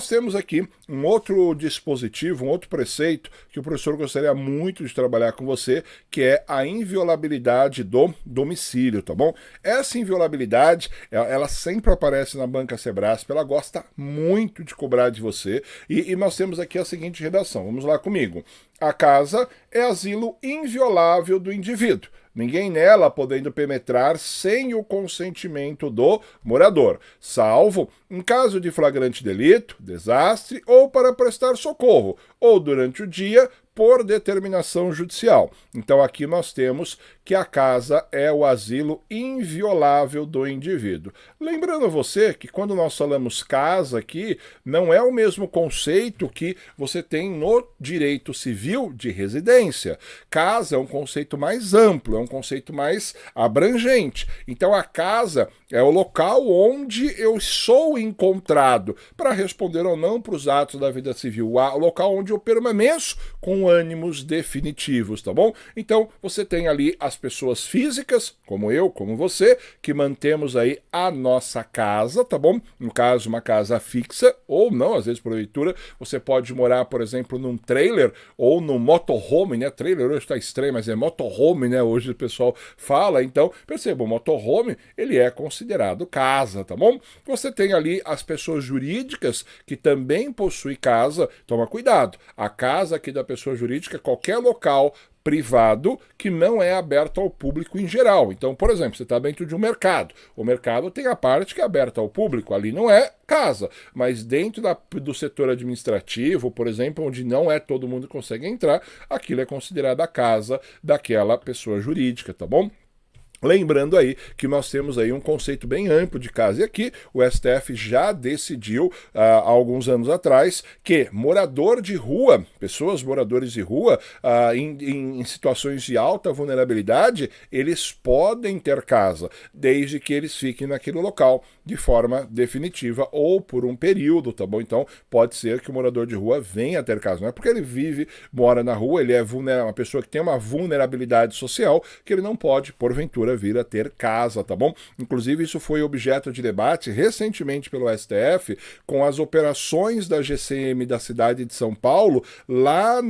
Nós temos aqui um outro dispositivo, um outro preceito que o professor gostaria muito de trabalhar com você, que é a inviolabilidade do domicílio, tá bom? Essa inviolabilidade, ela sempre aparece na banca Sebrasp, ela gosta muito de cobrar de você, e nós temos aqui a seguinte redação, vamos lá comigo. A casa é asilo inviolável do indivíduo. Ninguém nela podendo penetrar sem o consentimento do morador, salvo em caso de flagrante delito, desastre ou para prestar socorro, ou durante o dia por determinação judicial. Então aqui nós temos que a casa é o asilo inviolável do indivíduo. Lembrando a você que quando nós falamos casa aqui, não é o mesmo conceito que você tem no direito civil de residência. Casa é um conceito mais amplo, é um conceito mais abrangente. Então a casa é o local onde eu sou encontrado para responder ou não para os atos da vida civil, o local onde eu permaneço com ânimos definitivos, tá bom? Então você tem ali as pessoas físicas, como eu, como você, que mantemos aí a nossa casa, tá bom? No caso, uma casa fixa, ou não, às vezes por leitura, você pode morar, por exemplo, num trailer ou num motorhome, né? Trailer hoje está estranho, mas é motorhome, né? Hoje o pessoal fala, então, perceba, o motorhome, ele é considerado casa, tá bom? Você tem ali as pessoas jurídicas que também possuem casa, toma cuidado, a casa aqui da pessoa jurídica é qualquer local privado que não é aberto ao público em geral. Então, por exemplo, você está dentro de um mercado. O mercado tem a parte que é aberta ao público, ali não é casa, mas dentro do setor administrativo, por exemplo, onde não é todo mundo que consegue entrar, aquilo é considerado a casa daquela pessoa jurídica, tá bom? Lembrando aí que nós temos aí um conceito bem amplo de casa, e aqui o STF já decidiu há alguns anos atrás que morador de rua, pessoas moradores de rua, em situações de alta vulnerabilidade, eles podem ter casa, desde que eles fiquem naquele local de forma definitiva ou por um período, tá bom? Então pode ser que o morador de rua venha a ter casa, não é porque ele mora na rua, ele é uma pessoa que tem uma vulnerabilidade social, que ele não pode, porventura, vir a ter casa, tá bom? Inclusive isso foi objeto de debate recentemente pelo STF com as operações da GCM da cidade de São Paulo, lá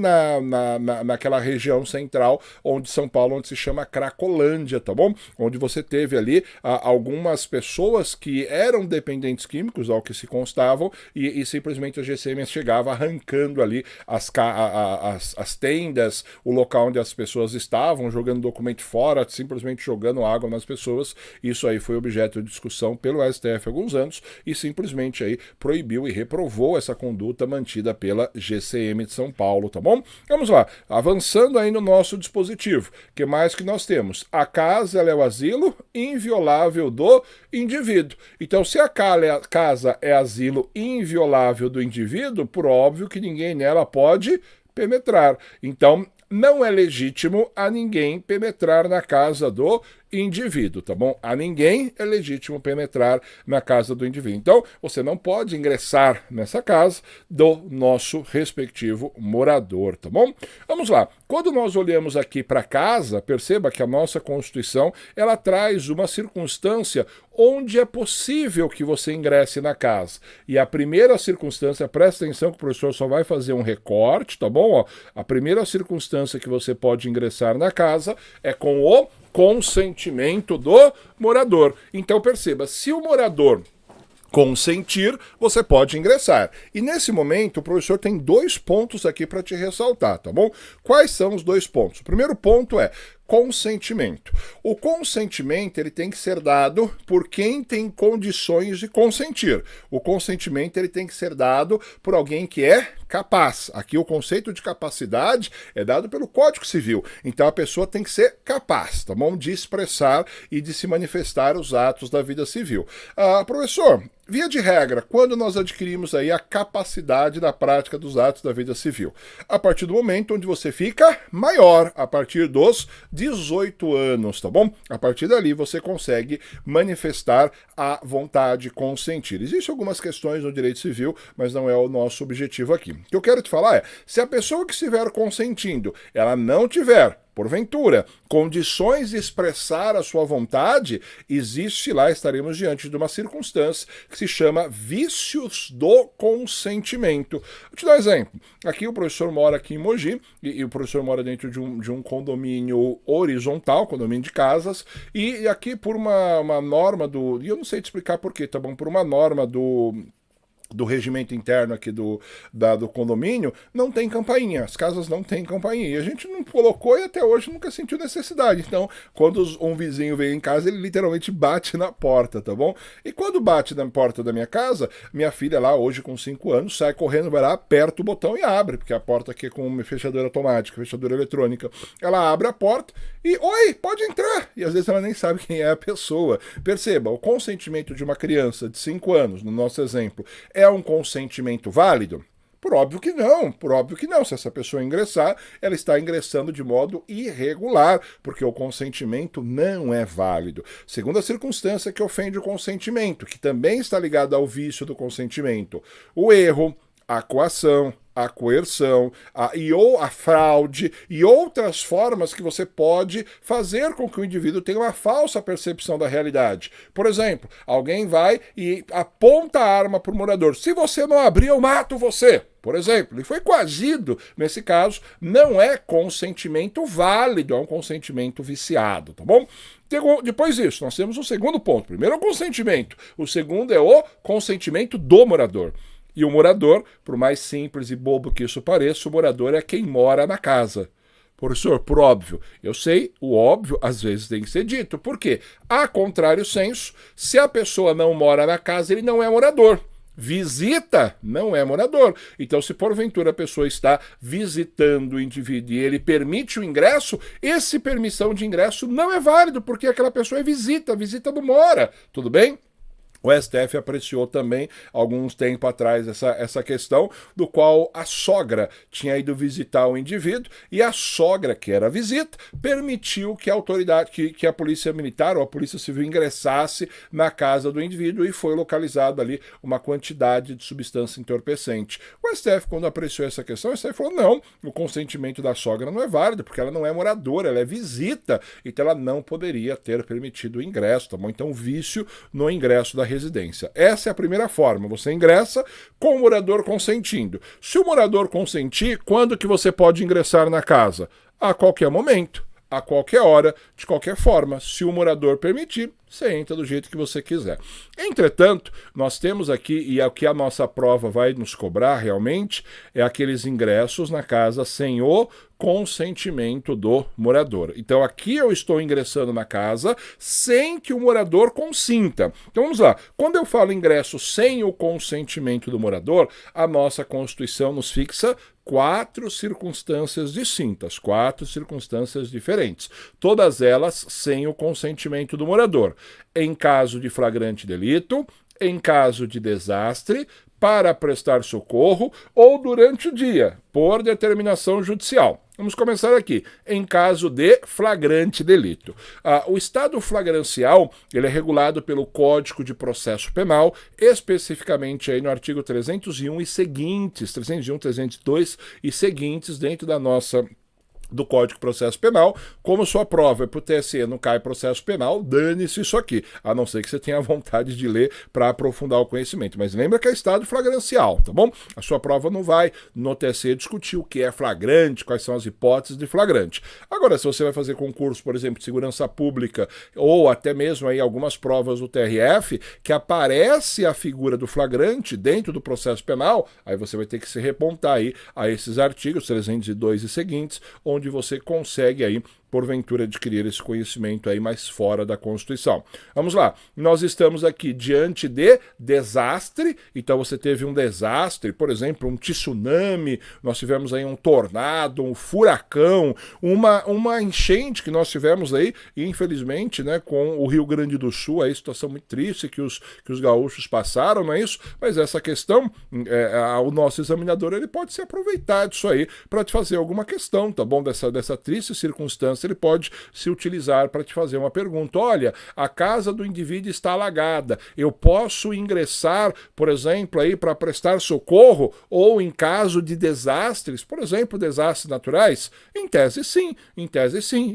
naquela região central onde São Paulo, onde se chama Cracolândia, tá bom? Onde você teve ali algumas pessoas que eram dependentes químicos, ao que se constavam, e simplesmente a GCM chegava arrancando ali as tendas, o local onde as pessoas estavam, jogando documento fora, simplesmente jogando água nas pessoas. Isso aí foi objeto de discussão pelo STF há alguns anos e simplesmente aí proibiu e reprovou essa conduta mantida pela GCM de São Paulo, tá bom? Vamos lá, avançando aí no nosso dispositivo. O que mais que nós temos? A casa, ela é o asilo inviolável do indivíduo. Então, se a casa é asilo inviolável do indivíduo, por óbvio que ninguém nela pode penetrar. Então, não é legítimo a ninguém penetrar na casa do indivíduo, tá bom? A ninguém é legítimo penetrar na casa do indivíduo. Então, você não pode ingressar nessa casa do nosso respectivo morador, tá bom? Vamos lá. Quando nós olhamos aqui para casa, perceba que a nossa Constituição, ela traz uma circunstância onde é possível que você ingresse na casa. E a primeira circunstância, presta atenção que o professor só vai fazer um recorte, tá bom? Ó, a primeira circunstância que você pode ingressar na casa é com o consentimento do morador. Então perceba, se o morador consentir, você pode ingressar. E nesse momento, o professor tem 2 pontos aqui para te ressaltar, tá bom? Quais são os 2 pontos? O primeiro ponto é consentimento. O consentimento, ele tem que ser dado por quem tem condições de consentir. O consentimento, ele tem que ser dado por alguém que é capaz. Aqui o conceito de capacidade é dado pelo Código Civil. Então a pessoa tem que ser capaz, tá bom? De expressar e de se manifestar os atos da vida civil. Professor, via de regra, quando nós adquirimos aí a capacidade da prática dos atos da vida civil? A partir do momento onde você fica maior, a partir dos 18 anos, tá bom? A partir dali você consegue manifestar a vontade de consentir. Existem algumas questões no direito civil, mas não é o nosso objetivo aqui. O que eu quero te falar é, se a pessoa que estiver consentindo, ela não tiver, porventura, condições de expressar a sua vontade, existe lá, estaremos diante de uma circunstância que se chama vícios do consentimento. Vou te dar um exemplo. Aqui o professor mora aqui em Mogi, e o professor mora dentro de um condomínio horizontal, condomínio de casas, e aqui por uma norma e eu não sei te explicar por quê, tá bom? Por uma norma do regimento interno aqui do condomínio, não tem campainha, as casas não têm campainha, e a gente não colocou e até hoje nunca sentiu necessidade. Então, quando um vizinho vem em casa, ele literalmente bate na porta, tá bom? E quando bate na porta da minha casa, minha filha lá, hoje com 5 anos, sai correndo, vai lá, aperta o botão e abre, porque a porta aqui é com uma fechadura automática, fechadura eletrônica. Ela abre a porta e, oi, pode entrar! E às vezes ela nem sabe quem é a pessoa. Perceba, o consentimento de uma criança de 5 anos, no nosso exemplo, é um consentimento válido? Por óbvio que não, por óbvio que não. Se essa pessoa ingressar, ela está ingressando de modo irregular, porque o consentimento não é válido. Segunda circunstância que ofende o consentimento, que também está ligada ao vício do consentimento: o erro, a coação, a coerção, a fraude e outras formas que você pode fazer com que o indivíduo tenha uma falsa percepção da realidade. Por exemplo, alguém vai e aponta a arma para o morador. Se você não abrir, eu mato você. Por exemplo, ele foi coagido. Nesse caso, não é consentimento válido, é um consentimento viciado, tá bom? Depois disso, nós temos um segundo ponto. Primeiro é o consentimento. O segundo é o consentimento do morador. E o morador, por mais simples e bobo que isso pareça, o morador é quem mora na casa. Professor, por óbvio. Eu sei, o óbvio às vezes tem que ser dito. Por quê? A contrário senso, se a pessoa não mora na casa, ele não é morador. Visita não é morador. Então, se porventura a pessoa está visitando o indivíduo e ele permite o ingresso, esse permissão de ingresso não é válido, porque aquela pessoa é visita, a visita não mora. Tudo bem? O STF apreciou também, alguns tempos atrás, essa questão, do qual a sogra tinha ido visitar o indivíduo e a sogra, que era a visita, permitiu que a autoridade, que a polícia militar ou a polícia civil ingressasse na casa do indivíduo e foi localizado ali uma quantidade de substância entorpecente. O STF, quando apreciou essa questão, o STF falou: não, o consentimento da sogra não é válido, porque ela não é moradora, ela é visita, então ela não poderia ter permitido o ingresso, tá bom? Então, vício no ingresso da residência. Essa é a primeira forma. Você ingressa com o morador consentindo. Se o morador consentir, quando que você pode ingressar na casa? A qualquer momento, a qualquer hora, de qualquer forma. Se o morador permitir, você entra do jeito que você quiser. Entretanto, nós temos aqui, e é o que a nossa prova vai nos cobrar realmente, é aqueles ingressos na casa sem o consentimento do morador. Então aqui eu estou ingressando na casa sem que o morador consinta. Então vamos lá. Quando eu falo ingresso sem o consentimento do morador, a nossa Constituição nos fixa 4 circunstâncias distintas, 4 circunstâncias diferentes, todas elas sem o consentimento do morador. Em caso de flagrante delito, em caso de desastre, para prestar socorro ou durante o dia, por determinação judicial. Vamos começar aqui. Em caso de flagrante delito. O estado flagrancial, ele é regulado pelo Código de Processo Penal, especificamente aí no artigo 301 e seguintes, 301, 302 e seguintes, dentro do Código de Processo Penal. Como sua prova é para o TSE, não cai processo penal, dane-se isso aqui, a não ser que você tenha vontade de ler para aprofundar o conhecimento. Mas lembra que é estado flagrancial, tá bom? A sua prova não vai no TSE discutir o que é flagrante, quais são as hipóteses de flagrante. Agora, se você vai fazer concurso, por exemplo, de segurança pública, ou até mesmo aí algumas provas do TRF, que aparece a figura do flagrante dentro do processo penal, aí você vai ter que se repontar aí a esses artigos 302 e seguintes, onde você consegue aí, porventura, adquirir esse conhecimento aí mais fora da Constituição. Vamos lá, nós estamos aqui diante de desastre, então você teve um desastre, por exemplo, um tsunami, nós tivemos aí um tornado, um furacão, uma enchente que nós tivemos aí, e infelizmente, né, com o Rio Grande do Sul, aí situação muito triste que os gaúchos passaram, não é isso? Mas essa questão, o nosso examinador, ele pode se aproveitar disso aí para te fazer alguma questão, tá bom? Dessa triste circunstância circunstância, ele pode se utilizar para te fazer uma pergunta. Olha, a casa do indivíduo está alagada, eu posso ingressar, por exemplo, aí para prestar socorro ou em caso de desastres, por exemplo, desastres naturais? Em tese sim,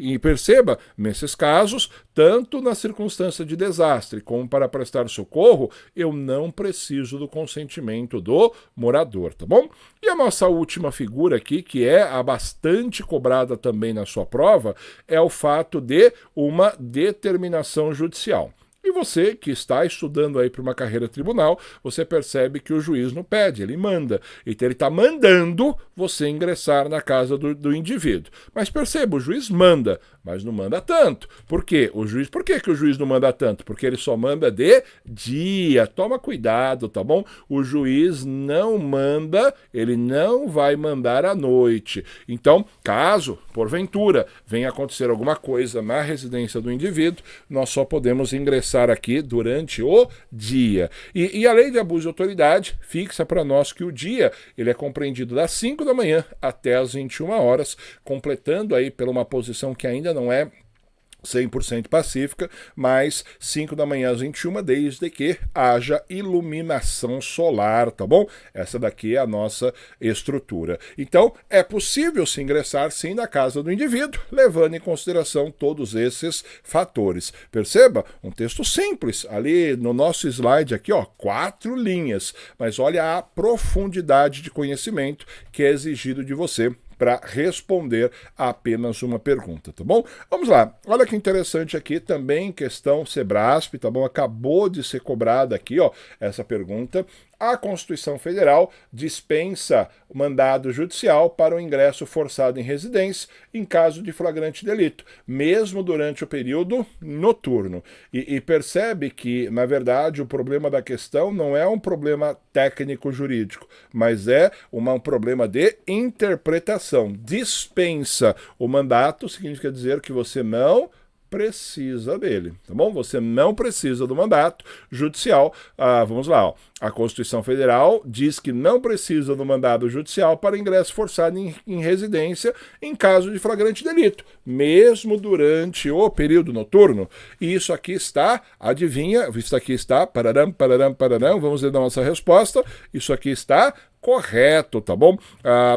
e perceba, nesses casos, tanto na circunstância de desastre como para prestar socorro, eu não preciso do consentimento do morador, tá bom? E a nossa última figura aqui, que é a bastante cobrada também na sua prova, é o fato de uma determinação judicial. E você que está estudando aí para uma carreira tribunal, você percebe que o juiz não pede, ele manda. Então ele está mandando você ingressar na casa do indivíduo. Mas perceba, o juiz manda, mas não manda tanto. Por quê? Por que o juiz não manda tanto? Porque ele só manda de dia. Toma cuidado, tá bom? O juiz não manda, ele não vai mandar à noite. Então, caso, porventura, venha acontecer alguma coisa na residência do indivíduo, nós só podemos ingressar aqui durante o dia. E a lei de abuso de autoridade fixa para nós que o dia ele é compreendido das 5 da manhã até as 21 horas, completando aí pela uma posição que ainda não é 100% pacífica, mas 5 da manhã às 21, desde que haja iluminação solar, tá bom? Essa daqui é a nossa estrutura. Então, é possível se ingressar sim na casa do indivíduo, levando em consideração todos esses fatores. Perceba, um texto simples, ali no nosso slide aqui, ó, 4 linhas, mas olha a profundidade de conhecimento que é exigido de você para responder a apenas uma pergunta, tá bom? Vamos lá, olha que interessante aqui também, questão Sebrasp, tá bom? Acabou de ser cobrada aqui, ó, essa pergunta. A Constituição Federal dispensa o mandado judicial para o ingresso forçado em residência em caso de flagrante delito, mesmo durante o período noturno. E percebe que, na verdade, o problema da questão não é um problema técnico-jurídico, mas é um problema de interpretação. Dispensa o mandato significa dizer que você não precisa dele, tá bom? Você não precisa do mandato judicial. Vamos lá, ó. A Constituição Federal diz que não precisa do mandado judicial para ingresso forçado em residência em caso de flagrante delito, mesmo durante o período noturno. E isso aqui está, adivinha, isso aqui está, pararam, vamos ver a nossa resposta, isso aqui está correto, tá bom?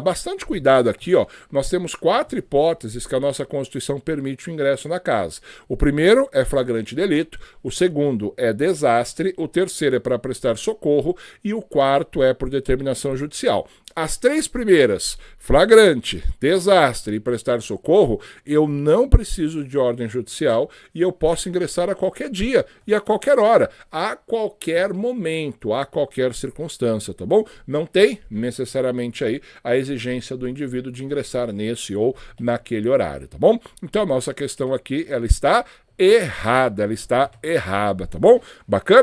Bastante cuidado aqui, ó. Nós temos 4 hipóteses que a nossa Constituição permite o ingresso na casa. O primeiro é flagrante delito, o segundo é desastre, o terceiro é para prestar socorro e o quarto é por determinação judicial. As 3 primeiras, flagrante, desastre e prestar socorro, eu não preciso de ordem judicial e eu posso ingressar a qualquer dia e a qualquer hora, a qualquer momento, a qualquer circunstância, tá bom? Não tem necessariamente aí a exigência do indivíduo de ingressar nesse ou naquele horário, tá bom? Então a nossa questão aqui, ela está errada, tá bom? Bacana?